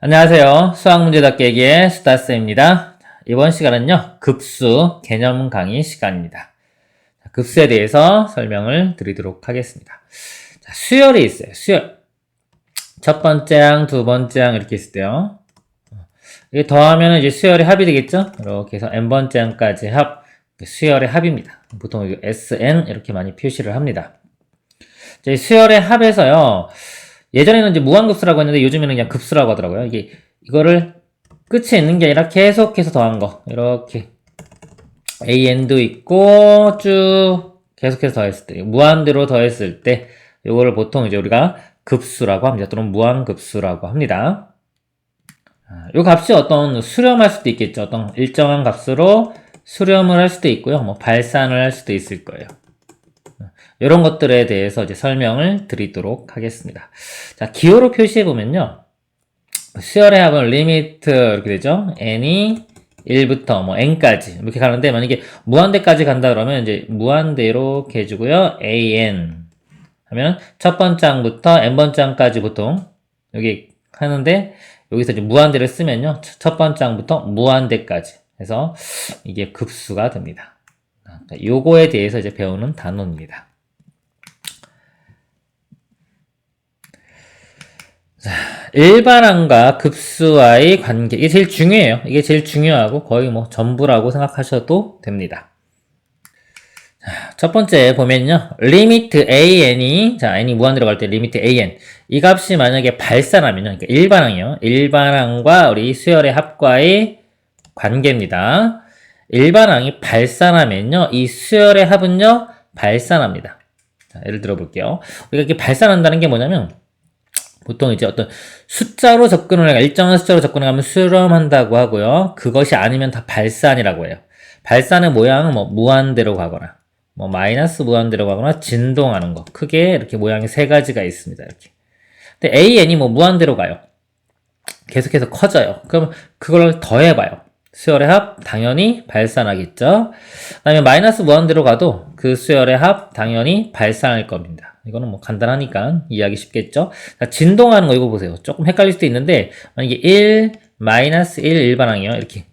안녕하세요. 수학문제답깨기의 수다쌤입니다. 이번 시간은요, 급수 개념 강의 시간입니다. 급수에 대해서 설명을 드리도록 하겠습니다. 자, 수열이 있어요. 수열. 첫 번째 항, 두 번째 항 이렇게 있을 때요. 이게 더하면 이제 수열의 합이 되겠죠? 이렇게 해서 n번째 항까지 합, 수열의 합입니다. 보통 SN 이렇게 많이 표시를 합니다. 자, 수열의 합에서요, 예전에는 이제 무한급수라고 했는데 요즘에는 그냥 급수라고 하더라고요. 이거를 끝에 있는 게 아니라 계속해서 더한 거. 이렇게 AN도 있고 쭉 계속해서 더했을 때, 무한대로 더했을 때 이거를 보통 이제 우리가 급수라고 합니다. 또는 무한급수라고 합니다. 이 값이 어떤 수렴할 수도 있겠죠. 어떤 일정한 값으로 수렴을 할 수도 있고요. 뭐 발산을 할 수도 있을 거예요. 이런 것들에 대해서 이제 설명을 드리도록 하겠습니다. 자, 기호로 표시해 보면요. 수열의 합은 리미트 이렇게 되죠. n이 1부터 뭐 n까지 이렇게 가는데, 만약에 무한대까지 간다 그러면 이제 무한대 이렇게 해주고요. an 하면 첫 번째 항부터 n번째 항까지 보통 여기 하는데, 여기서 이제 무한대를 쓰면요. 첫 번째 항부터 무한대까지 해서 이게 급수가 됩니다. 요거에 대해서 이제 배우는 단원입니다. 자, 일반항과 급수와의 관계. 이게 제일 중요해요. 이게 제일 중요하고 거의 뭐 전부라고 생각하셔도 됩니다. 자, 첫 번째 보면요. 리미트 an이, 자, n이 무한대로 갈 때 리미트 an. 이 값이 만약에 발산하면요. 그러니까 일반항이요. 일반항과 우리 수열의 합과의 관계입니다. 일반항이 발산하면요. 이 수열의 합은요. 발산합니다. 자, 예를 들어 볼게요. 우리가 이렇게 발산한다는 게 뭐냐면, 보통 이제 어떤 숫자로 접근을 해가 일정한 숫자로 접근을 하면 수렴한다고 하고요. 그것이 아니면 다 발산이라고 해요. 발산의 모양은 뭐 무한대로 가거나 뭐 마이너스 무한대로 가거나 진동하는 거. 크게 이렇게 모양이 세 가지가 있습니다. 이렇게. 근데 AN이 뭐 무한대로 가요. 계속해서 커져요. 그럼 그걸 더해봐요. 수열의 합 당연히 발산하겠죠. 그다음에 마이너스 무한대로 가도 그 수열의 합 당연히 발산할 겁니다. 이거는 뭐 간단하니까 이해하기 쉽겠죠. 자, 진동하는 거 이거 보세요. 조금 헷갈릴 수도 있는데, 만약에 1, 마이너스 1 일반항이요. 이렇게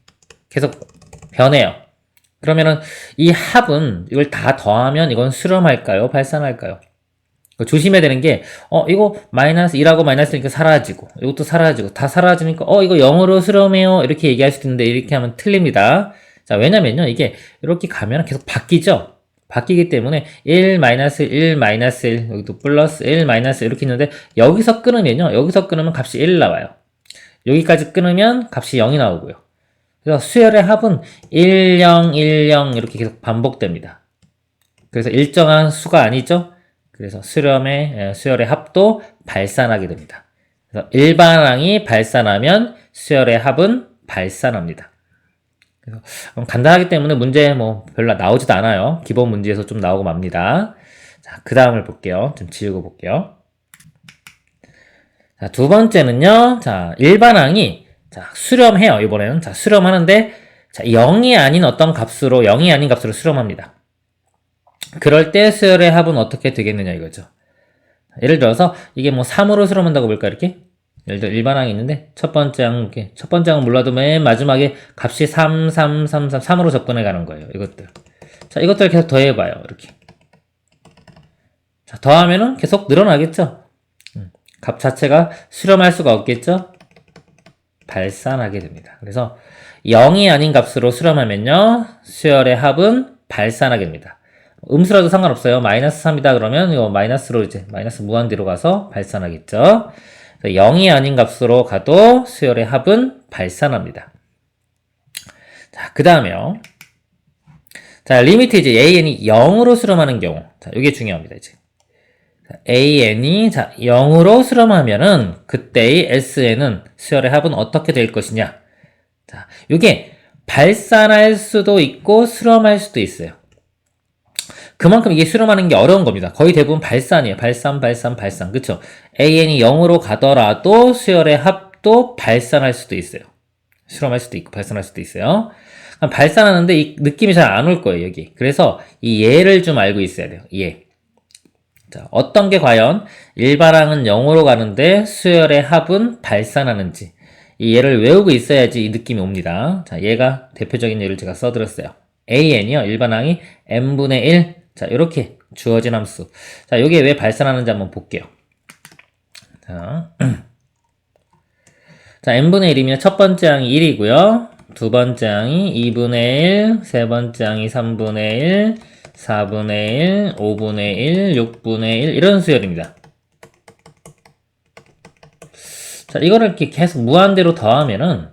계속 변해요. 그러면은 이 합은 이걸 다 더하면 이건 수렴할까요? 발산할까요? 조심해야 되는 게, 이거 마이너스 1하고 마이너스 1이니까 사라지고, 이것도 사라지고, 다 사라지니까, 이거 0으로 수렴해요. 이렇게 얘기할 수도 있는데, 이렇게 하면 틀립니다. 자, 왜냐면요. 이게 이렇게 가면 계속 바뀌죠? 바뀌기 때문에 1, 마이너스 1, 마이너스 1, 여기도 플러스 1, 마이너스 이렇게 있는데, 여기서 끊으면요. 여기서 끊으면 값이 1 나와요. 여기까지 끊으면 값이 0이 나오고요. 그래서 수열의 합은 1, 0, 1, 0 이렇게 계속 반복됩니다. 그래서 일정한 수가 아니죠? 그래서 수열의 합도 발산하게 됩니다. 그래서 일반항이 발산하면 수열의 합은 발산합니다. 그래서 간단하기 때문에 문제 뭐 별로 나오지도 않아요. 기본 문제에서 좀 나오고 맙니다. 자, 그 다음을 볼게요. 좀 지우고 볼게요. 자, 두 번째는요. 자, 일반항이 자, 수렴해요. 이번에는 자, 수렴하는데 자, 0이 아닌 어떤 값으로 0이 아닌 값으로 수렴합니다. 그럴 때 수열의 합은 어떻게 되겠느냐 이거죠. 예를 들어서 이게 뭐 3으로 수렴한다고 볼까 이렇게? 예를 들어 일반항이 있는데 첫 번째 항 이렇게 첫 번째 항은 몰라도 맨 마지막에 값이 3, 3, 3, 3, 3으로 접근해 가는 거예요. 이것들. 자, 이것들 계속 더해 봐요. 이렇게. 자, 더하면은 계속 늘어나겠죠? 값 자체가 수렴할 수가 없겠죠? 발산하게 됩니다. 그래서 0이 아닌 값으로 수렴하면요. 수열의 합은 발산하게 됩니다. 음수라도 상관없어요. 마이너스 3이다 그러면 이거 마이너스로 이제 마이너스 무한대로 가서 발산하겠죠. 0이 아닌 값으로 가도 수열의 합은 발산합니다. 자, 그 다음에요. 자, 리미트 이제 AN이 0으로 수렴하는 경우. 자, 이게 중요합니다, 이제. 자, AN이 자, 0으로 수렴하면은 그때의 SN은 수열의 합은 어떻게 될 것이냐. 자, 이게 발산할 수도 있고 수렴할 수도 있어요. 그만큼 이게 수렴하는 게 어려운 겁니다. 거의 대부분 발산이에요. 발산. 그쵸? AN이 0으로 가더라도 수열의 합도 발산할 수도 있어요. 수렴할 수도 있고 발산할 수도 있어요. 발산하는데 이 느낌이 잘 안 올 거예요, 여기. 그래서 이 예를 좀 알고 있어야 돼요. 예. 자, 어떤 게 과연 일반항은 0으로 가는데 수열의 합은 발산하는지. 이 얘를 외우고 있어야지 이 느낌이 옵니다. 자, 얘가 대표적인 예를 제가 써드렸어요. AN이요. 일반항이 n분의 1. 자, 이렇게 주어진 함수. 자, 요게 왜 발산하는지 한번 볼게요. 자, 자, n분의 1이면 첫 번째 항이 1이고요. 두 번째 항이 2분의 1, 세 번째 항이 3분의 1, 4분의 1, 5분의 1, 6분의 1 이런 수열입니다. 자, 이거를 이렇게 계속 무한대로 더하면은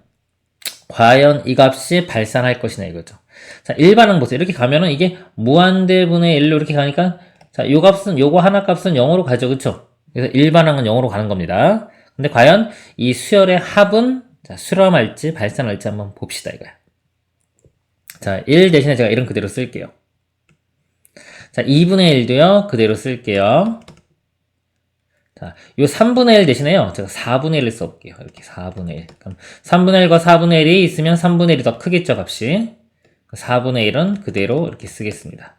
과연 이 값이 발산할 것이냐 이거죠. 자, 일반항 보세요. 이렇게 가면은 이게 무한대분의 1로 이렇게 가니까 자, 요 값은 요거 하나 값은 0으로 가죠. 그쵸? 그래서 일반항은 0으로 가는 겁니다. 근데 과연 이 수열의 합은 자, 수렴할지 발산할지 한번 봅시다 이거야. 자, 1 대신에 제가 이런 그대로 쓸게요. 자, 2분의 1도요. 그대로 쓸게요. 자, 요 3분의 1 대신에요. 제가 4분의 1을 써볼게요. 이렇게 4분의 1. 그럼 3분의 1과 4분의 1이 있으면 3분의 1이 더 크겠죠, 값이. 4분의 1은 그대로 이렇게 쓰겠습니다.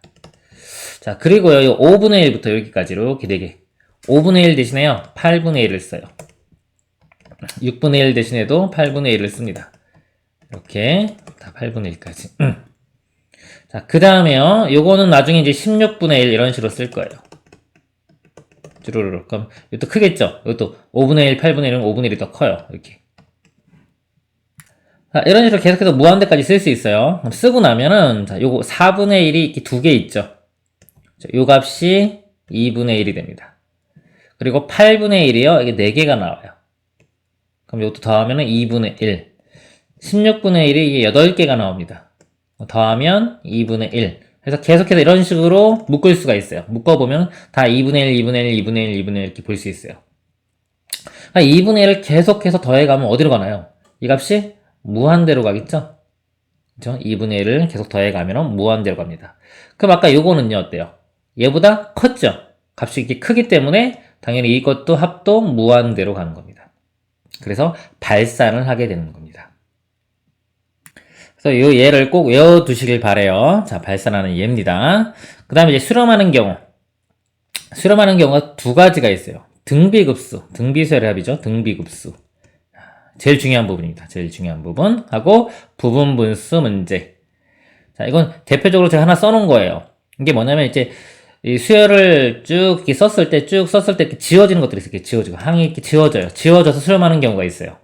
자, 그리고요, 요 5분의 1부터 여기까지로 이렇게 4개. 5분의 1 대신에요, 8분의 1을 써요. 6분의 1 대신에도 8분의 1을 씁니다. 이렇게 다 8분의 1까지. 자, 그 다음에요, 요거는 나중에 이제 16분의 1 이런 식으로 쓸 거예요. 쭈루루루. 그럼 이것도 크겠죠? 이것도 5분의 1, 8분의 1은 5분의 1이 더 커요. 이렇게. 자, 이런 식으로 계속해서 무한대까지 쓸 수 있어요. 그럼 쓰고 나면은, 자, 요거 4분의 1이 이렇게 두 개 있죠? 자, 요 값이 2분의 1이 됩니다. 그리고 8분의 1이요. 이게 4개가 나와요. 그럼 이것도 더하면은 2분의 1. 16분의 1이 이게 8개가 나옵니다. 더하면 2분의 1. 그래서 계속해서 이런 식으로 묶을 수가 있어요. 묶어보면 다 2분의 1, 2분의 1, 2분의 1, 2분의 1 이렇게 볼 수 있어요. 2분의 1을 계속해서 더해가면 어디로 가나요? 이 값이 무한대로 가겠죠? 그죠? 2분의 1을 계속 더해가면 무한대로 갑니다. 그럼 아까 요거는요, 어때요? 얘보다 컸죠? 값이 이렇게 크기 때문에 당연히 이것도 합도 무한대로 가는 겁니다. 그래서 발산을 하게 되는 겁니다. 그래서 이 예를 꼭 외워두시길 바래요. 자, 발산하는 예입니다. 그 다음에 이제 수렴하는 경우. 수렴하는 경우가 두 가지가 있어요. 등비급수, 등비수열의 합이죠. 등비급수. 제일 중요한 부분입니다. 제일 중요한 부분. 하고 부분분수 문제. 자, 이건 대표적으로 제가 하나 써놓은 거예요. 이게 뭐냐면 이제 이 수열을 쭉 이렇게 썼을 때 이렇게 지워지는 것들이 있어요. 이렇게 지워지고 항이 이렇게 지워져요. 지워져서 수렴하는 경우가 있어요.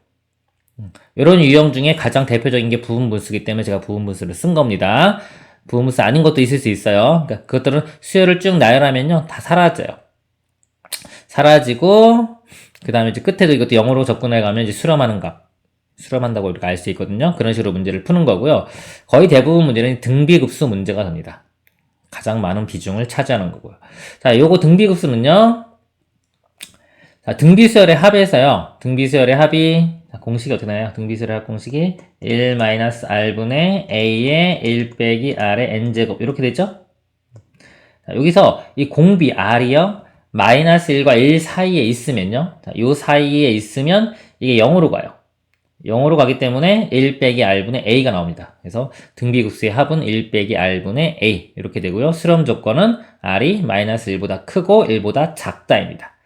이런 유형 중에 가장 대표적인 게 부분분수이기 때문에 제가 부분분수를 쓴 겁니다. 부분분수 아닌 것도 있을 수 있어요. 그러니까 그것들은 수열을 쭉 나열하면요, 다 사라져요. 사라지고 그 다음에 이제 끝에도 이것도 0으로 접근해 가면 이제 수렴하는 값, 수렴한다고 이렇게 알 수 있거든요. 그런 식으로 문제를 푸는 거고요. 거의 대부분 문제는 등비급수 문제가 됩니다. 가장 많은 비중을 차지하는 거고요. 자, 요거 등비급수는요, 자, 등비수열의 합에서요, 등비수열의 합이, 자, 공식이 어떻게 나요? 등비수열의 합 공식이 1-r분의 a의 1 빼기 r의 n제곱 이렇게 되죠? 자, 여기서 이 공비 r이요, -1과 1 사이에 있으면요, 자, 요 사이에 있으면 이게 0으로 가요. 0으로 가기 때문에 1 빼기 r분의 a가 나옵니다. 그래서 등비급수의 합은 1 빼기 r분의 a 이렇게 되고요. 수렴 조건은 r이 -1보다 크고 1보다 작다입니다.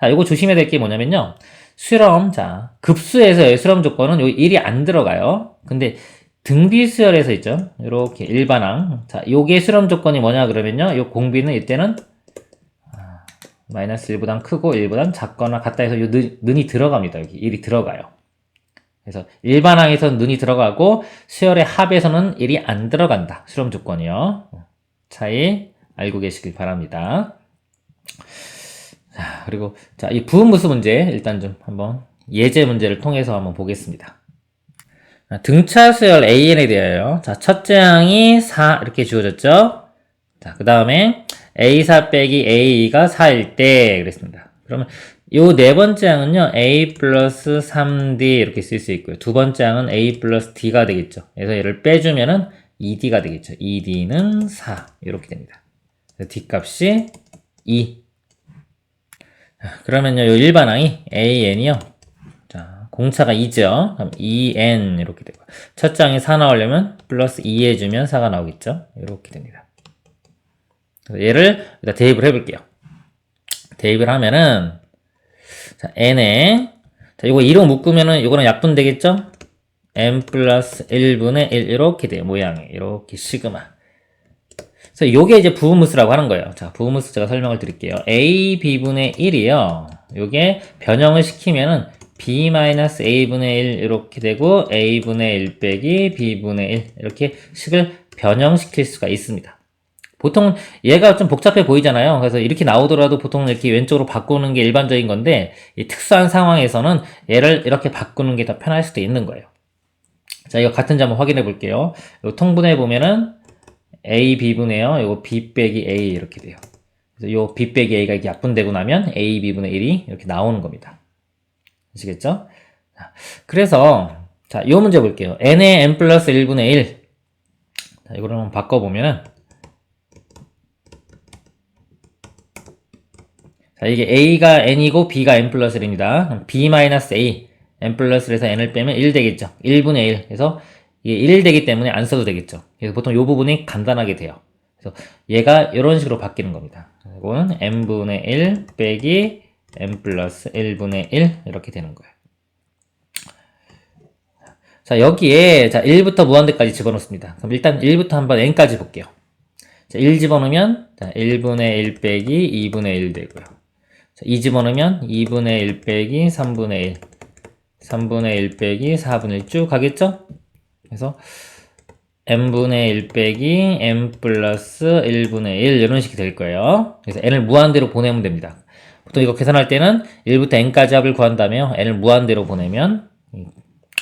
자, 요거 조심해야 될 게 뭐냐면요. 수렴, 자, 급수에서의 수렴 조건은 요 1이 안 들어가요. 근데 등비수열에서 있죠. 요렇게 일반항. 자, 요게 수렴 조건이 뭐냐 그러면요. 요 공비는 이때는 -1보단 크고 1보단 작거나 같다 해서 요 는이 들어갑니다. 여기 1이 들어가요. 그래서 일반항에서는 는이 들어가고 수열의 합에서는 1이 안 들어간다. 수렴 조건이요. 차이 알고 계시길 바랍니다. 자, 그리고 자, 이 부분분수 문제 일단 좀 한번 예제 문제를 통해서 한번 보겠습니다. 등차 수열 AN에 대하여 자, 첫째 항이 4 이렇게 주어졌죠. 자, 그 다음에 A4 빼기 A가 4일 때 그랬습니다. 그러면 요 네 번째 항은요, A 플러스 3D 이렇게 쓸 수 있고요. 두 번째 항은 A 플러스 D가 되겠죠. 그래서 얘를 빼주면은 2D가 되겠죠. 2D는 4 이렇게 됩니다. 그래서 D 값이 2. 그러면요, 요 일반항이 AN이요. 자, 공차가 2죠. 그럼 2N 이렇게 되고. 첫 장에 4 나오려면 플러스 2 해주면 4가 나오겠죠. 이렇게 됩니다. 그래서 얘를 일단 대입을 해볼게요. 대입을 하면은, 자, N에, 자, 이거 2로 묶으면은 이거는 약분 되겠죠? n 플러스 1분의 1 이렇게 돼요. 모양이. 이렇게 시그마. 그래서 요게 이제 부분무수라고 하는 거예요. 자, 부분무수 제가 설명을 드릴게요. a b분의 1이요. 요게 변형을 시키면은 b-a분의 1 이렇게 되고 a분의 1 빼기 b분의 1 이렇게 식을 변형시킬 수가 있습니다. 보통 얘가 좀 복잡해 보이잖아요. 그래서 이렇게 나오더라도 보통 이렇게 왼쪽으로 바꾸는 게 일반적인 건데 이 특수한 상황에서는 얘를 이렇게 바꾸는 게 더 편할 수도 있는 거예요. 자, 이거 같은지 한번 확인해 볼게요. 요 통분해 보면은 a, b분의요. 요거 b 빼기 a 이렇게 돼요. 그래서 요 b 빼기 a가 이렇게 약분되고 나면 a, b분의 1이 이렇게 나오는 겁니다. 아시겠죠? 자, 그래서 자, 요 문제 볼게요. n의 n 플러스 1분의 1. 자, 이거를 한번 바꿔보면은 자, 이게 a가 n이고 b가 n 플러스 1입니다. b 마이너스 a n 플러스 1에서 n을 빼면 1 되겠죠. 1분의 1. 그래서 이게 1 되기 때문에 안 써도 되겠죠. 그래서 보통 이 부분이 간단하게 돼요. 그래서 얘가 이런 식으로 바뀌는 겁니다. 이거는 n분의 1 빼기 n 플러스 1분의 1 이렇게 되는 거예요. 자, 여기에 자 1부터 무한대까지 집어넣습니다. 그럼 일단 1부터 한번 n까지 볼게요. 자, 1 집어넣으면 자, 1분의 1 빼기 2분의 1 되고요. 자, 2 집어넣으면 2분의 1 빼기 3분의 1 3분의 1 빼기 4분의 1 쭉 가겠죠? 그래서 n분의 1 빼기 n 플러스 1분의 1 이런 식이 될 거예요. 그래서 n을 무한대로 보내면 됩니다. 보통 이거 계산할 때는 1부터 n까지 합을 구한 다음에 n을 무한대로 보내면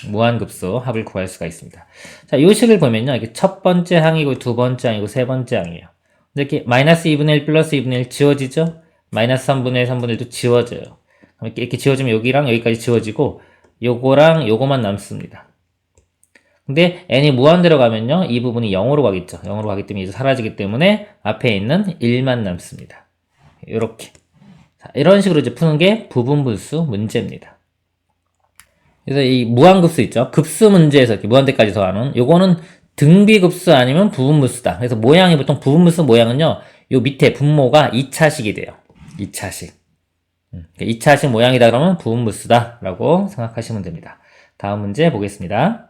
무한급수 합을 구할 수가 있습니다. 자, 이 식을 보면요. 이게 첫 번째 항이고 두 번째 항이고 세 번째 항이에요. 이렇게 마이너스 2분의 1 플러스 2분의 1 지워지죠? 마이너스 3분의 1, 3분의 1도 지워져요. 이렇게 지워지면 여기랑 여기까지 지워지고 요거랑 요거만 남습니다. 근데 n이 무한대로 가면요. 이 부분이 0으로 가겠죠. 0으로 가기 때문에 이제 사라지기 때문에 앞에 있는 1만 남습니다. 이렇게. 자, 이런 식으로 이제 푸는 게 부분분수 문제입니다. 그래서 이 무한급수 있죠. 급수 문제에서 이렇게 무한대까지 더하는 요거는 등비급수 아니면 부분분수다. 그래서 모양이 보통 부분분수 모양은요. 요 밑에 분모가 2차식이 돼요. 2차식. 2차식 모양이다 그러면 부분분수다 라고 생각하시면 됩니다. 다음 문제 보겠습니다.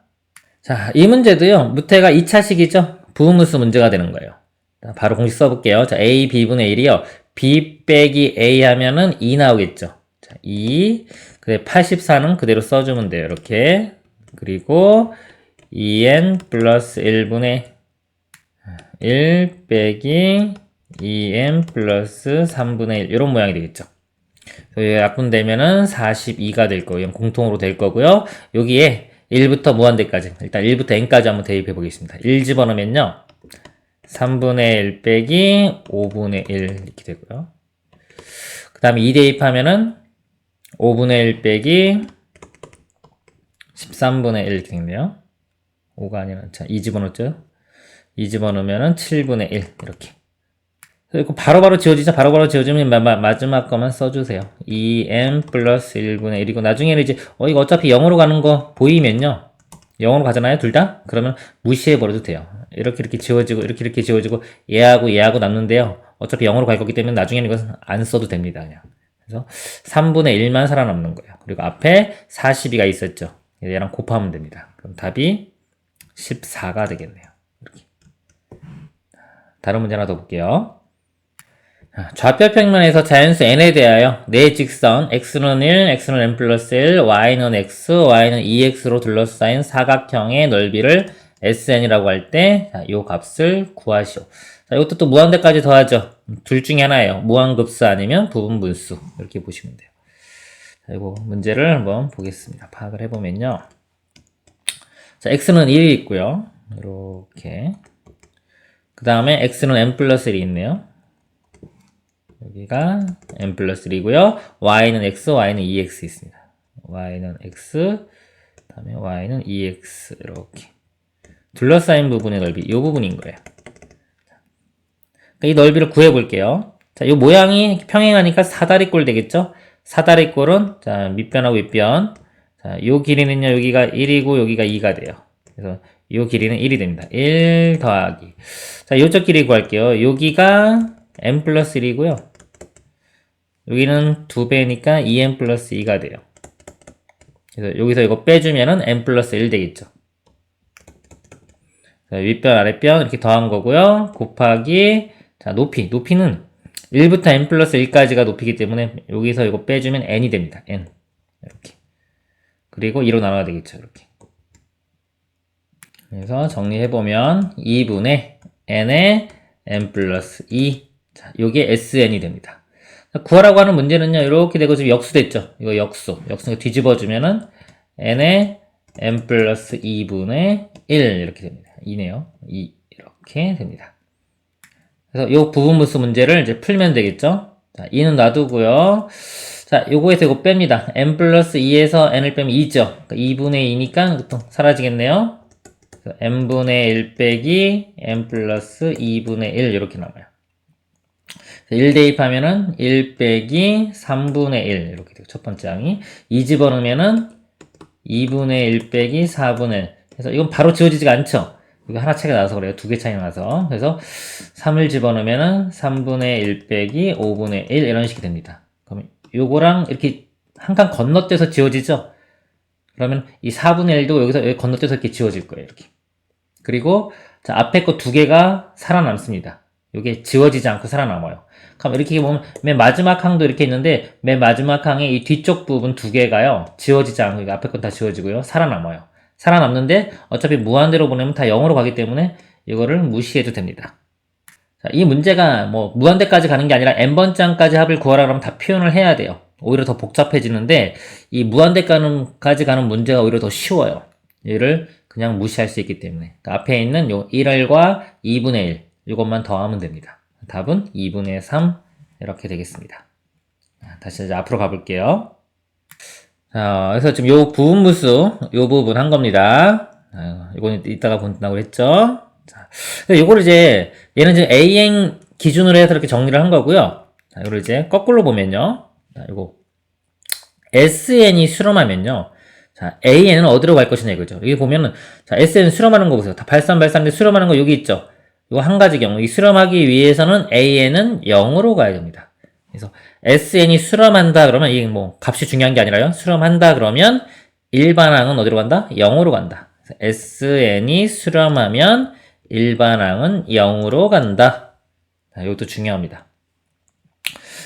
자, 이 문제도요. 무태가 2차식이죠. 부분분수 문제가 되는 거예요. 자, 바로 공식 써볼게요. 자, a b분의 1이요. b 빼기 a 하면은 2 나오겠죠. 자, 2. 그래 84는 그대로 써주면 돼요. 이렇게. 그리고 2n 플러스 1분의 1 빼기 2n 플러스 3분의 1 이런 모양이 되겠죠. 약분되면은 42가 될 거예요. 공통으로 될 거고요. 여기에 1부터 무한대까지 일단 1부터 n까지 한번 대입해 보겠습니다. 1 집어넣으면요. 3분의 1 빼기 5분의 1 이렇게 되고요. 그 다음에 2 대입하면은 5분의 1 빼기 13분의 1 이렇게 되네요. 5가 아니라, 자, 2 집어넣었죠? 2 집어넣으면은 7분의 1 이렇게. 이거 바로바로 지워지죠? 바로바로 지워지면 마지막 거만 써주세요. 2n 플러스 1분의 1이고, 나중에는 이제, 이거 어차피 0으로 가는 거 보이면요. 0으로 가잖아요, 둘 다? 그러면 무시해버려도 돼요. 이렇게 지워지고, 이렇게 지워지고, 얘하고 남는데요. 어차피 0으로 갈 거기 때문에 나중에는 이것은 안 써도 됩니다, 그냥. 그래서 3분의 1만 살아남는 거예요. 그리고 앞에 42가 있었죠. 얘랑 곱하면 됩니다. 그럼 답이 14가 되겠네요. 이렇게. 다른 문제 하나 더 볼게요. 좌표 평면에서 자연수 n에 대하여 네 직선 x는 1, x는 n 플러스 1, y는 x, y는 2x로 둘러싸인 사각형의 넓이를 sn이라고 할 때 이 값을 구하시오. 자, 이것도 또 무한대까지 더하죠. 둘 중에 하나예요. 무한급수 아니면 부분분수. 이렇게 보시면 돼요. 자, 이거 문제를 한번 보겠습니다. 파악을 해보면요. 자, x는 1이 있고요. 이렇게. 그 다음에 x는 n 플러스 1이 있네요. 여기가 n 플러스 1이고요. y는 x, y는 2x 있습니다. y는 x, 그 다음에 y는 2x 이렇게. 둘러싸인 부분의 넓이, 이 부분인 거예요. 이 넓이를 구해볼게요. 자, 이 모양이 평행하니까 사다리꼴 되겠죠? 사다리꼴은, 자, 밑변하고 윗변. 자, 요 길이는요, 여기가 1이고, 여기가 2가 돼요. 그래서, 요 길이는 1이 됩니다. 1 더하기. 자, 요쪽 길이 구할게요. 여기가 n 플러스 1이고요. 여기는 2배니까 2n 플러스 2가 돼요. 그래서 여기서 이거 빼주면은 n 플러스 1 되겠죠. 윗변, 아랫변 이렇게 더한 거고요. 곱하기, 자, 높이는 1부터 n 플러스 1까지가 높이기 때문에 여기서 이거 빼주면 n이 됩니다. n. 이렇게. 그리고 2로 나눠야 되겠죠. 이렇게. 그래서 정리해보면 2분의 n의 n 플러스 2. 자, 요게 sn이 됩니다. 구하라고 하는 문제는요, 이렇게 되고 지금 역수 됐죠? 이거 역수. 역수 뒤집어주면은 n의 n 플러스 2분의 1 이렇게 됩니다. 2네요. 2 이렇게 됩니다. 그래서 요 부분분수 문제를 이제 풀면 되겠죠? 자, 2는 놔두고요. 자, 요거에서 이거 뺍니다. n 플러스 2에서 n을 빼면 2죠. 그러니까 2분의 2니까 또 사라지겠네요. n분의 1 빼기 n 플러스 2분의 1 이렇게 남아요. 1 대입하면은 1 빼기 3분의 1 이렇게 되고 첫 번째 항이 2 집어넣으면은 2분의 1 빼기 4분의 1. 그래서 이건 바로 지워지지가 않죠. 이거 하나 차이가 나서 그래요. 두 개 차이 나서. 그래서 3을 집어넣으면은 3분의 1 빼기 5분의 1 이런 식이 됩니다. 그러면 요거랑 이렇게 한 칸 건너뛰어서 지워지죠. 그러면 이 4분의 1도 여기서 여기 건너뛰어서 이렇게 지워질 거예요. 이렇게. 그리고 자, 앞에 거 두 개가 살아남습니다. 이게 지워지지 않고 살아남아요. 그럼 이렇게 보면 맨 마지막 항도 이렇게 있는데 맨 마지막 항의 이 뒤쪽 부분 두 개가요. 지워지지 않고 이거 앞에 건 다 지워지고요. 살아남아요. 살아남는데 어차피 무한대로 보내면 다 0으로 가기 때문에 이거를 무시해도 됩니다. 자, 이 문제가 뭐 무한대까지 가는 게 아니라 n번째 항까지 합을 구하라 그러면 다 표현을 해야 돼요. 오히려 더 복잡해지는데 이 무한대까지 가는 문제가 오히려 더 쉬워요. 얘를 그냥 무시할 수 있기 때문에 앞에 있는 요 1R과 2분의 1 이것만 더하면 됩니다. 답은 2분의 3 이렇게 되겠습니다. 다시 이제 앞으로 가볼게요. 자, 그래서 지금 요 부분무수 요 부분 한 겁니다. 이거는 이따가 본다고 했죠. 자, 요거를 이제 얘는 지금 AN 기준으로 해서 이렇게 정리를 한 거고요. 자, 이걸 이제 거꾸로 보면요. 자, 요거 SN이 수렴하면요. 자, AN은 어디로 갈 것이냐 이거죠. 여기 보면은 자, SN 수렴하는 거 보세요. 다 발산인데 수렴하는 거 여기 있죠. 이거 한 가지 경우 이 수렴하기 위해서는 AN은 0으로 가야 됩니다. 그래서 SN이 수렴한다 그러면 이게 뭐 값이 중요한 게 아니라요. 수렴한다 그러면 일반항은 어디로 간다? 0으로 간다. SN이 수렴하면 일반항은 0으로 간다. 자, 이것도 중요합니다.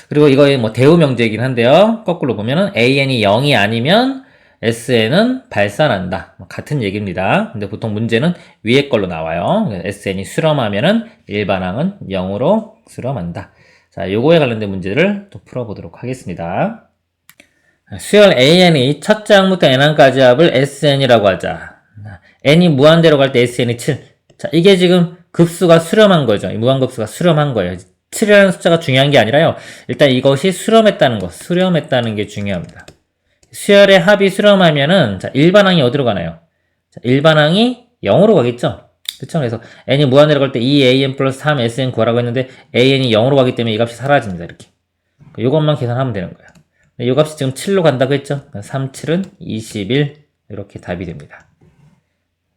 그리고 이거의 뭐 대우 명제이긴 한데요. 거꾸로 보면은 AN이 0이 아니면 SN은 발산한다. 같은 얘기입니다. 근데 보통 문제는 위에 걸로 나와요. SN이 수렴하면은 일반항은 0으로 수렴한다. 자, 요거에 관련된 문제를 또 풀어보도록 하겠습니다. 수열 AN이 첫째 항부터 n항까지 합을 SN이라고 하자. n이 무한대로 갈 때 SN이 7. 자, 이게 지금 급수가 수렴한 거죠. 이 무한급수가 수렴한 거예요. 7이라는 숫자가 중요한 게 아니라요. 일단 이것이 수렴했다는 거, 수렴했다는 게 중요합니다. 수열의 합이 수렴하면은, 자, 일반항이 어디로 가나요? 자, 일반항이 0으로 가겠죠? 그쵸? 그래서 n이 무한대로 갈 때 2an 플러스 3sn 구하라고 했는데 an이 0으로 가기 때문에 이 값이 사라집니다. 이렇게. 이것만 계산하면 되는 거예요. 이 값이 지금 7로 간다고 했죠? 3, 7은 21. 이렇게 답이 됩니다.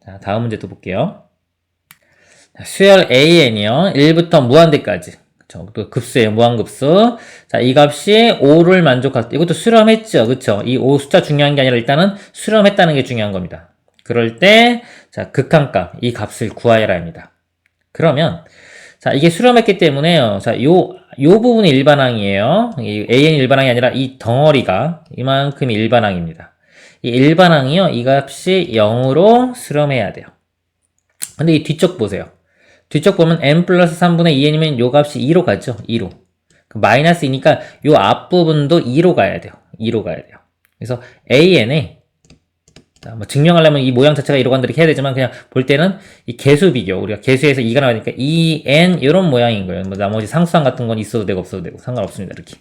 자, 다음 문제 또 볼게요. 수열 an이요. 1부터 무한대까지. 또 급수예요. 무한급수. 자, 이 값이 5를 만족할 때, 이것도 수렴했죠. 그쵸? 이 5 숫자 중요한 게 아니라 일단은 수렴했다는 게 중요한 겁니다. 그럴 때, 자, 극한값, 이 값을 구하여라 합니다. 그러면, 자, 이게 수렴했기 때문에요. 자, 요 부분이 일반항이에요. 이 AN이 일반항이 아니라 이 덩어리가 이만큼이 일반항입니다. 이 일반항이요. 이 값이 0으로 수렴해야 돼요. 근데 이 뒤쪽 보세요. 뒤쪽 보면 n 플러스 3분의 2n이면 요 값이 2로 가죠. 2로. 마이너스 2니까 요 앞부분도 2로 가야 돼요. 2로 가야 돼요. 그래서 an에 자, 뭐 증명하려면 이 모양 자체가 2로 간다 이렇게 해야 되지만 그냥 볼 때는 이 개수 비교. 우리가 개수에서 2가 나가니까 2n 이런 모양인 거예요. 뭐 나머지 상수항 같은 건 있어도 되고 없어도 되고 상관없습니다. 이렇게.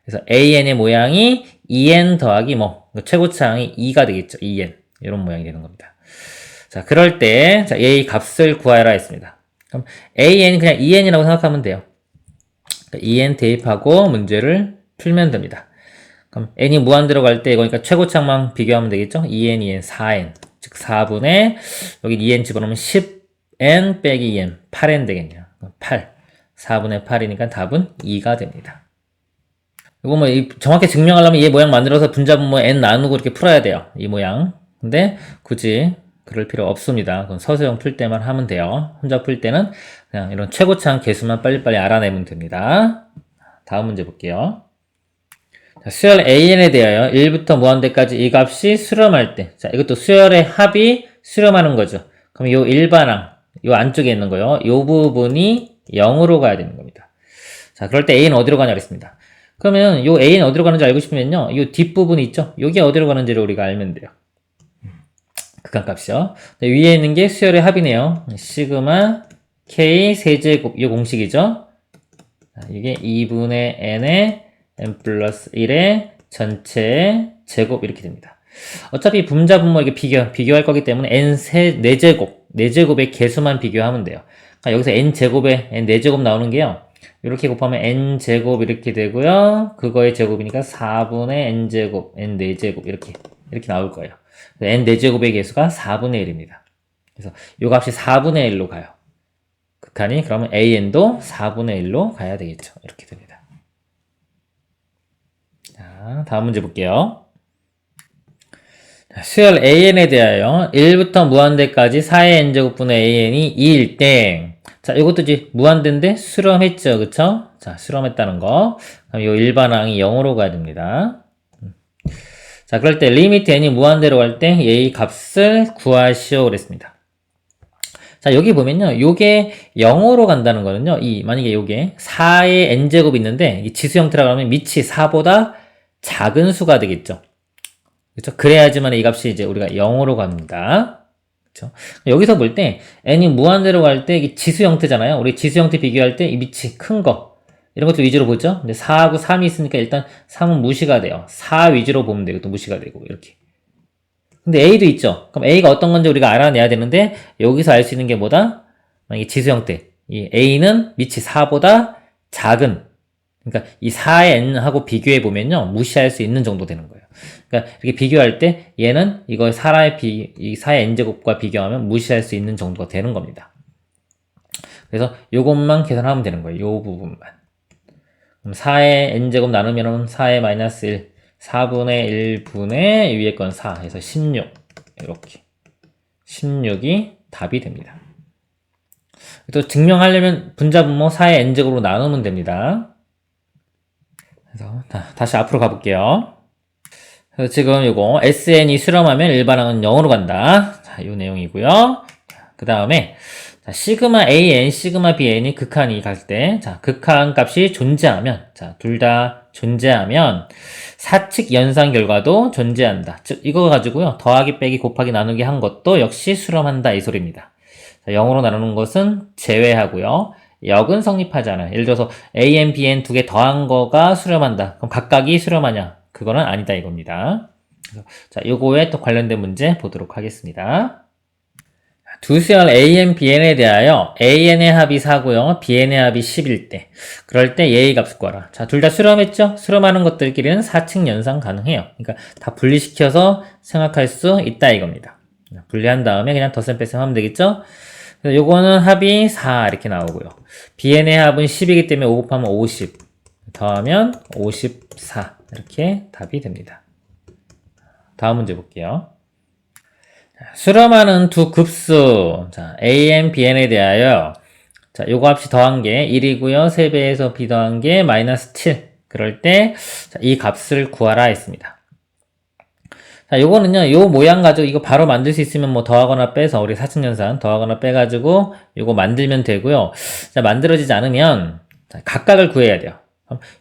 그래서 an의 모양이 2n 더하기 뭐 최고차항이 2가 되겠죠. 2n. 이런 모양이 되는 겁니다. 자, 그럴 때 자, a 값을 구하라 했습니다. 그럼 AN이 그냥 EN이라고 생각하면 돼요. 그러니까 EN 대입하고 문제를 풀면 됩니다. 그럼 N이 무한대로 갈 때 이거니까 최고차항만 비교하면 되겠죠? 2N, 2N, 4N. 즉 4분의 여기 2N 집어넣으면 10N 빼기 2N, 8N 되겠네요. 8. 4분의 8이니까 답은 2가 됩니다. 이거 뭐 정확히 증명하려면 얘 모양 만들어서 분자분모 n 나누고 이렇게 풀어야 돼요. 이 모양. 근데 굳이 그럴 필요 없습니다. 그건 서술형 풀 때만 하면 돼요. 혼자 풀 때는 그냥 이런 최고차항 개수만 빨리빨리 알아내면 됩니다. 다음 문제 볼게요. 자, 수열 AN에 대하여 1부터 무한대까지 이 값이 수렴할 때, 자, 이것도 수열의 합이 수렴하는 거죠. 그럼 요 일반항, 요 안쪽에 있는 거요. 요 부분이 0으로 가야 되는 겁니다. 자, 그럴 때 A는 어디로 가냐 그랬습니다. 그러면 요 A는 어디로 가는지 알고 싶으면요. 요 뒷부분이 있죠? 요게 어디로 가는지를 우리가 알면 돼요. 극한값이요. 위에 있는 게 수열의 합이네요. 시그마 K 세제곱, 요 공식이죠? 자, 이게 2분의 N의 n 플러스 1의 전체 제곱 이렇게 됩니다. 어차피 분자 분모 이게 비교할 거기 때문에 n 4제곱의 개수만 비교하면 돼요. 그러니까 여기서 n 제곱에 n 4제곱 나오는 게요. 이렇게 곱하면 n 제곱 이렇게 되고요. 그거의 제곱이니까 4분의 n 제곱, n 4제곱 이렇게 나올 거예요. n 4제곱의 개수가 4분의 1입니다. 그래서 이 값이 4분의 1로 가요. 극한이 그러면 an도 4분의 1로 가야 되겠죠. 이렇게 됩니다. 자, 다음 문제 볼게요. 수열 AN에 대하여 1부터 무한대까지 4의 n제곱분의 AN이 2일 때, 자, 이것도 이제 무한대인데 수렴했죠. 그쵸? 자, 수렴했다는 거. 그럼 이 일반항이 0으로 가야 됩니다. 자, 그럴 때 리미트 n이 무한대로 갈 때 a 값을 구하시오 그랬습니다. 자, 여기 보면요. 요게 0으로 간다는 거는요. 만약에 요게 4의 n제곱이 있는데, 이 지수 형태라고 하면 밑이 4보다 작은 수가 되겠죠. 그렇죠? 그래야지만 이 값이 이제 우리가 0으로 갑니다. 그렇죠? 여기서 볼 때 n이 무한대로 갈 때 이게 지수 형태잖아요. 우리 지수 형태 비교할 때 이 밑이 큰 거 이런 것도 위주로 보죠. 근데 4하고 3이 있으니까 일단 3은 무시가 돼요. 4 위주로 보면 되고 또 무시가 되고 이렇게. 근데 a도 있죠. 그럼 a가 어떤 건지 우리가 알아내야 되는데 여기서 알 수 있는 게 뭐다? 만약에 지수 형태 이 a는 밑이 4보다 작은, 그러니까 이 4의 n하고 비교해 보면요 무시할 수 있는 정도 되는 거예요. 그러니까 이렇게 비교할 때 얘는 이거 이 4의 n제곱과 비교하면 무시할 수 있는 정도가 되는 겁니다. 그래서 요것만 계산하면 되는 거예요. 요 부분만. 그럼 4의 n제곱 나누면 4의 마이너스 1, 4분의 1분의 위에 건 4 해서 16 이렇게 16이 답이 됩니다. 또 증명하려면 분자분모 4의 n제곱으로 나누면 됩니다. 그래서 다시 앞으로 가볼게요. 그래서 지금 요거 SN이 수렴하면 일반항은 0으로 간다. 자, 요 내용이고요. 그 다음에 시그마 AN, 시그마 BN이 극한이 갈 때, 자, 극한 값이 존재하면, 자, 둘 다 존재하면 사칙 연산 결과도 존재한다. 즉 이거 가지고요. 더하기 빼기 곱하기 나누기 한 것도 역시 수렴한다 이 소리입니다. 자, 0으로 나누는 것은 제외하고요. 역은 성립하지 않아요. 예를 들어서 AN, BN 두 개 더한 거가 수렴한다. 그럼 각각이 수렴하냐? 그거는 아니다 이겁니다. 그래서 자, 요거에 또 관련된 문제 보도록 하겠습니다. 두 수열 AN, BN에 대하여 AN의 합이 4고요. BN의 합이 10일 때. 그럴 때 얘의 값을 구하라. 자, 둘 다 수렴했죠? 수렴하는 것들끼리는 사칙 연산 가능해요. 그러니까 다 분리시켜서 생각할 수 있다 이겁니다. 분리한 다음에 그냥 덧셈 뺄셈 하면 되겠죠? 그래서 요거는 합이 4 이렇게 나오고요. BN의 합은 10이기 때문에 5 곱하면 50. 더하면 54. 이렇게 답이 됩니다. 다음 문제 볼게요. 수렴하는 두 급수, 자, AN, BN에 대하여, 자, 요거 합이 더한 게 1이고요. 3배에서 B 더한 게 마이너스 7. 그럴 때, 자, 이 값을 구하라 했습니다. 자, 요거는요, 요 모양 가지고 이거 바로 만들 수 있으면 뭐 더하거나 빼서, 우리 사칙연산 더하거나 빼가지고 요거 만들면 되고요. 자, 만들어지지 않으면, 자, 각각을 구해야 돼요.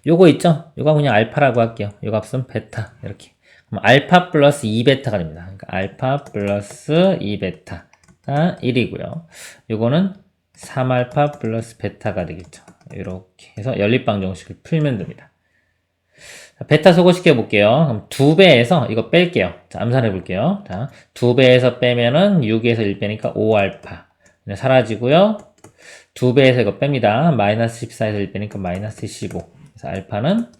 요거 있죠? 요거 그냥 알파라고 할게요. 요 값은 베타. 이렇게. 그럼 알파 플러스 2베타가 됩니다. 그러니까 알파 플러스 2베타가 1이고요. 요거는 3알파 플러스 베타가 되겠죠. 이렇게 해서 연립방 정식을 풀면 됩니다. 자, 베타 소거시켜 볼게요. 그럼 2배에서 이거 뺄게요. 자, 암산해 볼게요. 자, 2배에서 빼면은 6에서 1 빼니까 5알파. 사라지고요. 2배에서 이거 뺍니다. 마이너스 14에서 1 빼니까 마이너스 15. 그래서 알파는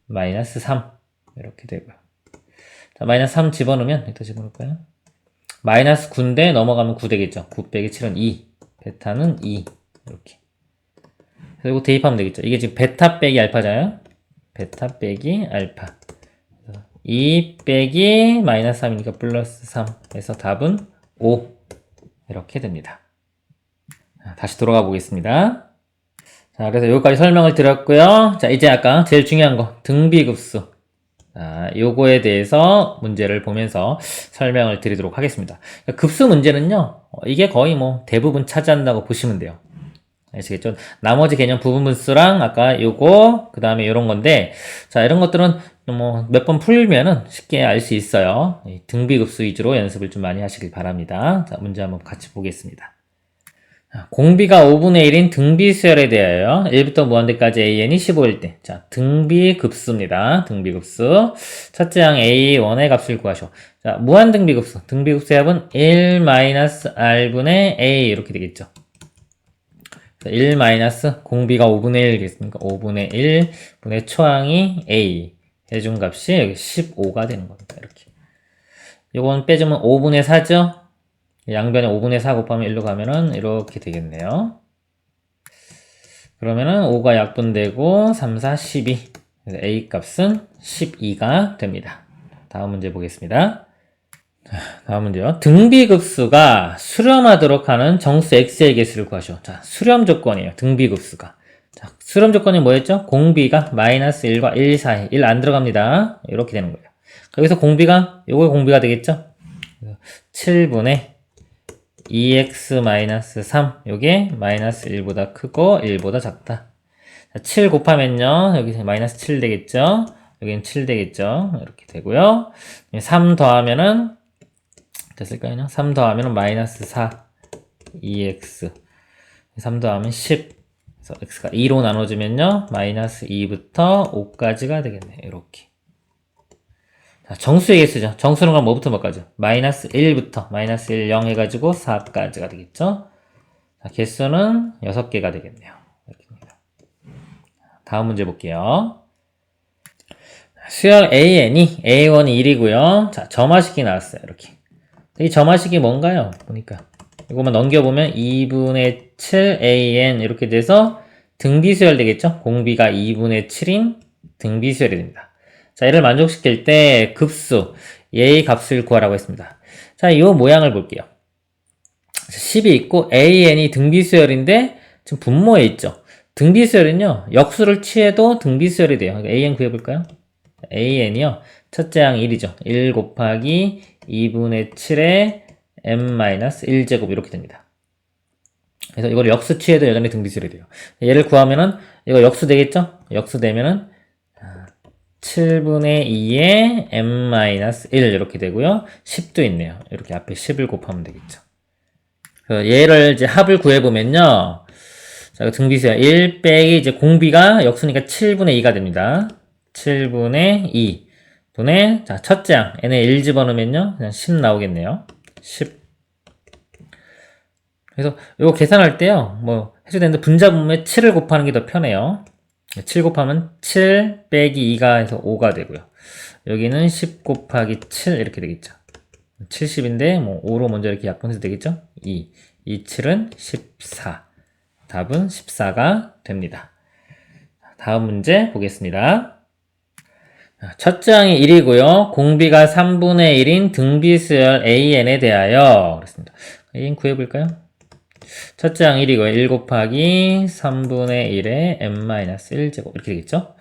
마이너스 3. 이렇게 되고요. 자, 마이너스 3 집어넣으면, 여기다 집어넣을까요? 마이너스 9인데 넘어가면 9 되겠죠. 9 빼기 7은 2. 베타는 2. 이렇게. 그리고 대입하면 되겠죠. 이게 지금 베타 빼기 알파잖아요. 베타 빼기 알파. 2 빼기 마이너스 3이니까 플러스 3. 그래서 답은 5. 이렇게 됩니다. 다시 돌아가 보겠습니다. 자, 그래서 여기까지 설명을 드렸고요. 자, 이제 아까 제일 중요한 거, 등비급수. 자, 요거에 대해서 문제를 보면서 설명을 드리도록 하겠습니다. 급수 문제는요, 이게 거의 뭐 대부분 차지한다고 보시면 돼요. 아시겠죠? 나머지 개념 부분분수랑 아까 요거, 그 다음에 요런 건데, 자, 이런 것들은 뭐 몇 번 풀면은 쉽게 알 수 있어요. 등비급수 위주로 연습을 좀 많이 하시길 바랍니다. 자, 문제 한번 같이 보겠습니다. 공비가 5분의 1인 등비수열에 대하여 1부터 무한대까지 an이 15일 때. 자, 등비급수입니다. 등비급수. 첫째 항 a1의 값을 구하시오. 자, 무한등비급수. 등비급수의 합은 1-r분의 a 이렇게 되겠죠. 1 마이너스 공비가 5분의 1이겠습니까? 5분의 1 분의 초항이 a. 해준값이 여기 15가 되는 겁니다. 이렇게. 요건 빼주면 5분의 4죠? 양변에 5분의 4 곱하면 1로 가면은 이렇게 되겠네요. 그러면은 5가 약분되고 3, 4, 12. 그래서 A 값은 12가 됩니다. 다음 문제 보겠습니다. 다음 문제요. 등비급수가 수렴하도록 하는 정수 x의 개수를 구하시오. 자, 수렴 조건이에요. 등비급수가. 자, 수렴 조건이 뭐였죠? 공비가 마이너스 1과 1 사이. 1 안 들어갑니다. 이렇게 되는 거예요. 여기서 공비가, 요거 공비가 되겠죠? 7분의 2x-3 요게 마이너스 1보다 크고 1보다 작다. 자, 7 곱하면요 여기 마이너스 7 되겠죠. 여기는 7 되겠죠. 이렇게 되고요. 3 더하면은 됐을까요? 3 더하면은 마이너스 4 2x 3 더하면 10. 그래서 x가 2로 나눠주면요 마이너스 2부터 5까지가 되겠네요. 이렇게. 자, 정수의 개수죠. 정수는 그럼 뭐부터 뭐까지? 마이너스 1부터 마이너스 1, 0 해가지고 4까지가 되겠죠. 자, 개수는 6개가 되겠네요. 이렇게 됩니다. 다음 문제 볼게요. 수열 AN이 A1이 1이고요. 자, 점화식이 나왔어요. 이렇게. 이 점화식이 뭔가요? 보니까 이거만 넘겨보면 2분의 7 AN 이렇게 돼서 등비수열 되겠죠. 공비가 2분의 7인 등비수열이 됩니다. 자, 얘를 만족시킬 때 급수, 얘의 값을 구하라고 했습니다. 자, 이 모양을 볼게요. 10이 있고 an이 등비수열인데 지금 분모에 있죠. 등비수열은요, 역수를 취해도 등비수열이 돼요. an 구해볼까요? an이요, 첫째 항 1이죠. 1 곱하기 2분의 7의 m-1제곱 이렇게 됩니다. 그래서 이걸 역수 취해도 여전히 등비수열이 돼요. 얘를 구하면은 이거 역수 되겠죠? 역수 되면은 7분의 2에 m-1 이렇게 되고요. 10도 있네요. 이렇게 앞에 10을 곱하면 되겠죠. 얘를 이제 합을 구해보면요. 자, 등비수열 1 빼기 이제 공비가 역수니까 7분의 2가 됩니다. 7분의 2 분의 자, 첫째 항 n에 1 집어넣으면요. 그냥 10 나오겠네요. 10. 그래서 이거 계산할 때요. 뭐 해도 되는데 분자분모에 7을 곱하는 게 더 편해요. 7 곱하면 7 빼기 2가 해서 5가 되고요. 여기는 10 곱하기 7 이렇게 되겠죠. 70인데 뭐 5로 먼저 이렇게 약분해도 되겠죠. 2. 7은 14. 답은 14가 됩니다. 다음 문제 보겠습니다. 첫째 항이 1이고요. 공비가 3분의 1인 등비수열 AN에 대하여 그렇습니다. AN 구해볼까요? 첫째 항 1이고요. 1 곱하기 3분의 1의 m-1제곱 이렇게 되겠죠?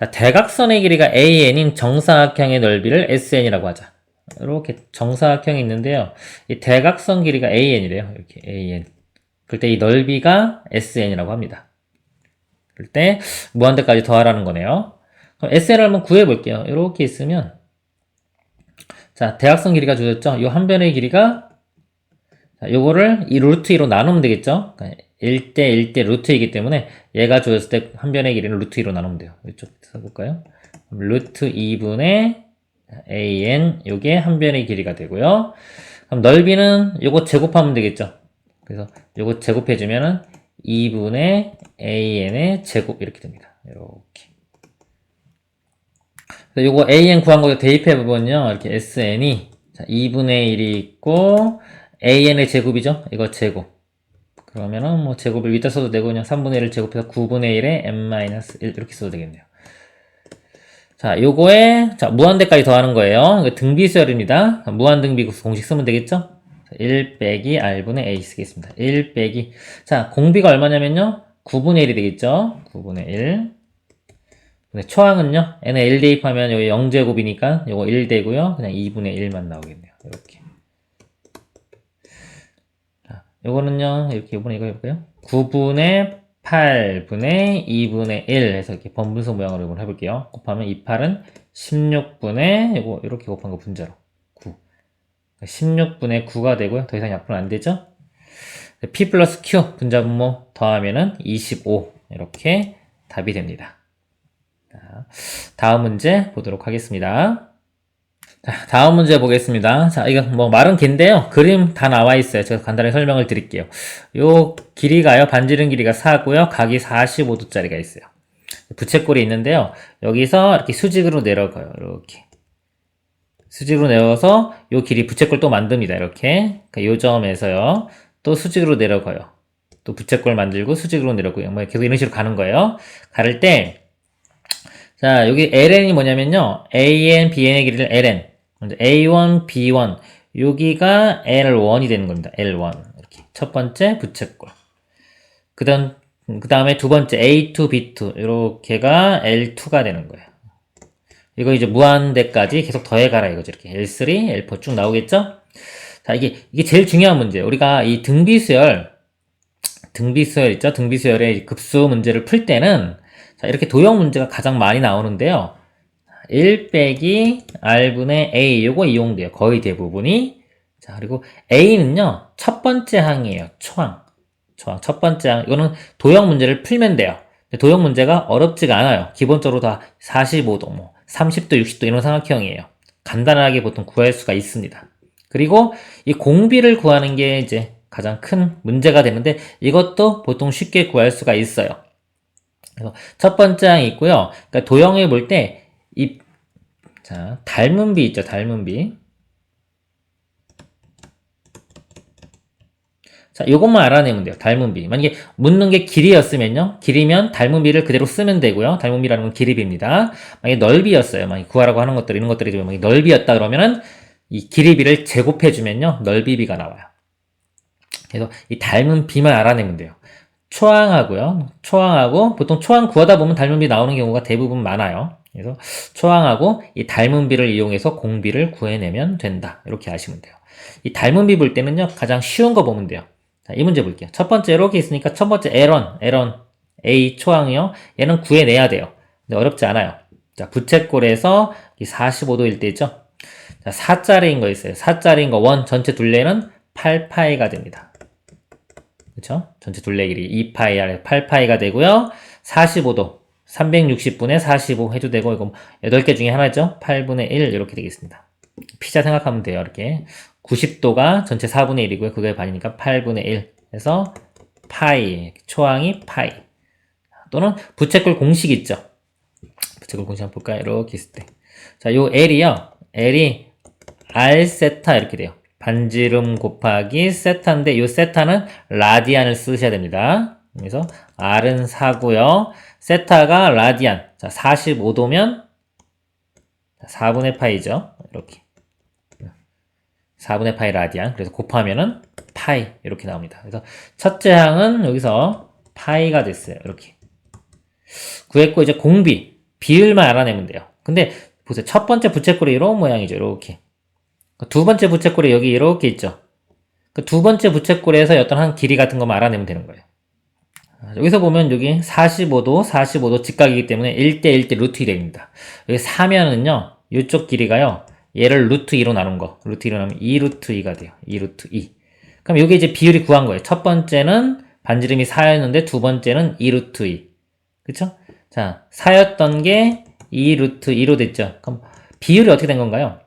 자, 대각선의 길이가 AN인 정사각형의 넓이를 SN이라고 하자. 이렇게 정사각형이 있는데요. 이 대각선 길이가 AN이래요. 이렇게 AN. 그럴 때 이 넓이가 SN이라고 합니다. 그럴 때 무한대까지 더하라는 거네요. 그럼 SN을 한번 구해볼게요. 이렇게 있으면 자, 대각선 길이가 주어졌죠? 이 한 변의 길이가 자, 요거를 이 루트 2로 나누면 되겠죠? 그러니까 1대 1대 루트 2이기 때문에 얘가 주어졌을 때 한 변의 길이는 루트 2로 나누면 돼요. 이쪽 써볼까요? 루트 2분의 an 요게 한 변의 길이가 되고요. 그럼 넓이는 요거 제곱하면 되겠죠? 그래서 요거 제곱해주면은 2분의 an의 제곱 이렇게 됩니다. 이렇게. 그래서 요거 an 구한 거 대입해보면요. 이렇게 sn이 자, 2분의 1이 있고 an의 제곱이죠? 이거 제곱. 그러면은 뭐 제곱을 위에다 써도 되고 그냥 3분의 1을 제곱해서 9분의 1에 m-1 이렇게 써도 되겠네요. 자, 요거에, 자, 무한대까지 더하는 거예요. 이거 등비수열입니다. 무한등비 공식 쓰면 되겠죠? 1 빼기 R분의 A 쓰겠습니다. 1 빼기. 자, 공비가 얼마냐면요. 9분의 1이 되겠죠? 9분의 1. 근데 초항은요. n에 1 대입하면 여기 0제곱이니까 요거 1 되고요. 그냥 2분의 1만 나오겠네요. 이렇게. 자, 요거는요. 이렇게 요번에 이거 해볼까요? 9분의 8분의 2분의 1 해서 이렇게 번분수 모양으로 해볼게요. 곱하면 이 8은 16분의 요거 이렇게 곱한 거 분자로 9. 16분의 9가 되고요. 더 이상 약분 안 되죠? P 플러스 Q 분자 분모 더하면은 25 이렇게 답이 됩니다. 자, 다음 문제 보도록 하겠습니다. 자, 다음 문제 보겠습니다. 자, 이거 뭐 말은 긴데요. 그림 다 나와 있어요. 제가 간단히 설명을 드릴게요. 요 길이가요. 반지름 길이가 4고요. 각이 45도짜리가 있어요. 부채꼴이 있는데요. 여기서 이렇게 수직으로 내려가요. 이렇게. 수직으로 내려서 요 길이 부채꼴 또 만듭니다. 이렇게. 그러니까 요 점에서요. 또 수직으로 내려가요. 또 부채꼴 만들고 수직으로 내려가요. 뭐 계속 이런 식으로 가는 거예요. 가를 때 자, 여기 ln이 뭐냐면요. an, bn의 길이를 ln. 먼저 a1, b1. 여기가 l1이 되는 겁니다. l1. 이렇게. 첫 번째 부채꼴. 그 다음에 두 번째 a2, b2. 이렇게가 l2가 되는 거예요. 이거 이제 무한대까지 계속 더해가라 이거죠. 이렇게 L3, L4 쭉 나오겠죠? 자, 이게 제일 중요한 문제예요. 우리가 이 등비수열 있죠? 등비수열의 급수 문제를 풀 때는 자, 이렇게 도형 문제가 가장 많이 나오는데요. 1 빼기 R분의 A, 요거 이용돼요. 거의 대부분이. 자, 그리고 A는요, 첫 번째 항이에요. 초항. 첫 번째 항. 이거는 도형 문제를 풀면 돼요. 도형 문제가 어렵지가 않아요. 기본적으로 다 45도, 뭐, 30도, 60도 이런 삼각형이에요. 간단하게 보통 구할 수가 있습니다. 그리고 이 공비를 구하는 게 이제 가장 큰 문제가 되는데 이것도 보통 쉽게 구할 수가 있어요. 그래서 첫 번째 항이 있고요. 그러니까 도형을 볼 때 자, 닮은 비 있죠. 닮은 비. 자, 요것만 알아내면 돼요. 닮은 비. 만약에 묻는 게 길이였으면요. 길이면 닮은 비를 그대로 쓰면 되고요. 닮은 비라는 건 길이비입니다. 만약에 넓이였어요. 만약에 구하라고 하는 것들, 이런 것들이 만약에 넓이였다 그러면은 이 길이비를 제곱해주면요. 넓이비가 나와요. 그래서 이 닮은 비만 알아내면 돼요. 초항하고요. 초항하고, 보통 초항 구하다 보면 닮은 비 나오는 경우가 대부분 많아요. 그래서 초항하고 이 닮은 비를 이용해서 공비를 구해내면 된다. 이렇게 아시면 돼요. 이 닮은 비 볼 때는요. 가장 쉬운 거 보면 돼요. 자, 이 문제 볼게요. 첫 번째 이렇게 있으니까 첫 번째 L1, A 초항이요. 얘는 구해내야 돼요. 근데 어렵지 않아요. 자, 부채꼴에서 이 45도일 때죠. 자, 4짜리인 거 있어요. 4짜리인 거 1 전체 둘레는 8파이가 됩니다. 그쵸? 전체 둘레 길이 2파이 아래 8파이가 되고요. 45도 360분의 45 해도 되고 이거 8개 중에 하나죠. 8분의 1 이렇게 되겠습니다. 피자 생각하면 돼요. 이렇게 90도가 전체 4분의 1이고요. 그게 반이니까 8분의 1 해서 파이 초항이 파이 또는 부채꼴 공식 있죠. 부채꼴 공식 한번 볼까요? 이렇게 있을 때 자, 요 L이요. L이 R 세타 이렇게 돼요. 반지름 곱하기 세타인데 이 세타는 라디안을 쓰셔야 됩니다. 그래서 R은 4고요. 세타가 라디안. 자, 45도면 4분의 파이죠. 이렇게. 4분의 파이 라디안. 그래서 곱하면은 파이 이렇게 나옵니다. 그래서 첫째 항은 여기서 파이가 됐어요. 이렇게. 구했고 이제 공비, 비율만 알아내면 돼요. 근데 보세요. 첫 번째 부채꼴이 이런 모양이죠. 이렇게. 두 번째 부채꼴이 여기 이렇게 있죠. 그 두 번째 부채꼴에서 어떤 한 길이 같은 것만 알아내면 되는 거예요. 여기서 보면 여기 45도 직각이기 때문에 1대 1대 루트 2 됩니다. 여기 4면은요, 이쪽 길이가요, 얘를 루트 2로 나눈 거. 루트 2로 나누면 2 루트 2가 돼요. 2 루트 2. 그럼 여기 이제 비율이 구한 거예요. 첫 번째는 반지름이 4였는데 두 번째는 2 루트 2. 그쵸? 자, 4였던 게 2 루트 2로 됐죠. 그럼 비율이 어떻게 된 건가요?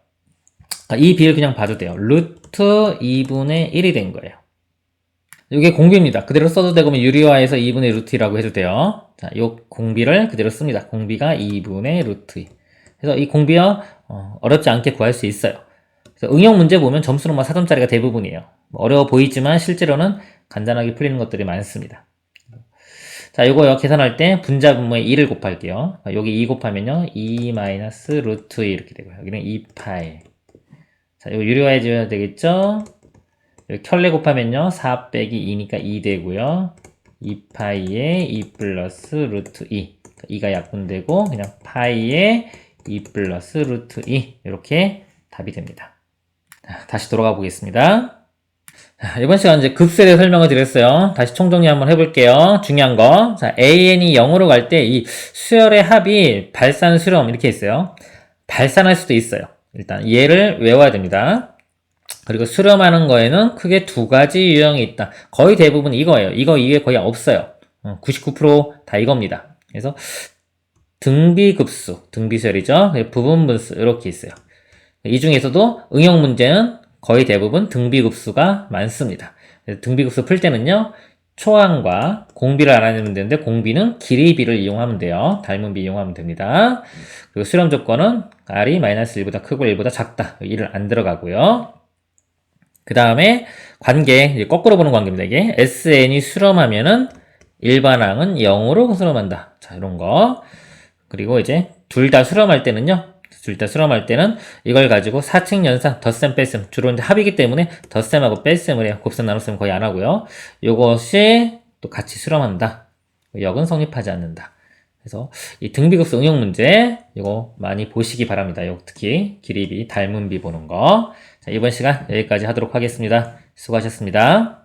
이 비율 그냥 봐도 돼요. 루트 2분의 1이 된 거예요. 이게 공비입니다. 그대로 써도 되고 유리화해서 2분의 루트 2라고 해도 돼요. 자, 요 공비를 그대로 씁니다. 공비가 2분의 루트 2. 그래서 이 공비요, 어렵지 않게 구할 수 있어요. 그래서 응용 문제 보면 점수는 4점짜리가 대부분이에요. 어려워 보이지만 실제로는 간단하게 풀리는 것들이 많습니다. 자, 요거 계산할 때 분자분모에 2를 곱할게요. 여기 2 곱하면요. 2 마이너스 루트 2 이렇게 되고요. 여기는 2파이. 자, 이거 유리화해줘야 되겠죠? 여기 켤레 곱하면요. 4 빼기 2니까 2 되고요. 2파이에 2 플러스 루트 2. 2가 약분되고 그냥 파이에 2 플러스 루트 2. 이렇게 답이 됩니다. 자, 다시 돌아가 보겠습니다. 자, 이번 시간 이제 급수에 대해 설명을 드렸어요. 다시 총정리 한번 해볼게요. 중요한 거. 자, AN이 0으로 갈 때 이 수열의 합이 발산, 수렴 이렇게 있어요. 발산할 수도 있어요. 일단 얘를 외워야 됩니다. 그리고 수렴하는 거에는 크게 두 가지 유형이 있다. 거의 대부분 이거예요. 이거 이게 거의 없어요. 99%다 이겁니다. 그래서 등비급수, 등비수열이죠. 부분분수 이렇게 있어요. 이 중에서도 응용 문제는 거의 대부분 등비급수가 많습니다. 등비급수 풀 때는요, 초항과 공비를 알아내면 되는데, 공비는 길이비를 이용하면 돼요. 닮은 비 이용하면 됩니다. 그리고 수렴 조건은 r이 마이너스 1보다 크고 1보다 작다. 1을 안 들어가고요. 그 다음에 관계, 이제 거꾸로 보는 관계입니다. 이게 SN이 수렴하면은 일반항은 0으로 수렴한다. 자, 이런 거. 그리고 이제 둘 다 수렴할 때는요, 둘 다 수렴할 때는 이걸 가지고 4층 연산, 덧셈, 뺄셈. 주로 이제 합이기 때문에 덧셈하고 뺄셈을 해요. 곱셈, 나눗셈 거의 안 하고요. 요것이 또 같이 수렴한다. 역은 성립하지 않는다. 그래서 이 등비급수 응용 문제, 이거 많이 보시기 바랍니다. 요 특히 길이비, 닮은 비 보는 거. 자, 이번 시간 여기까지 하도록 하겠습니다. 수고하셨습니다.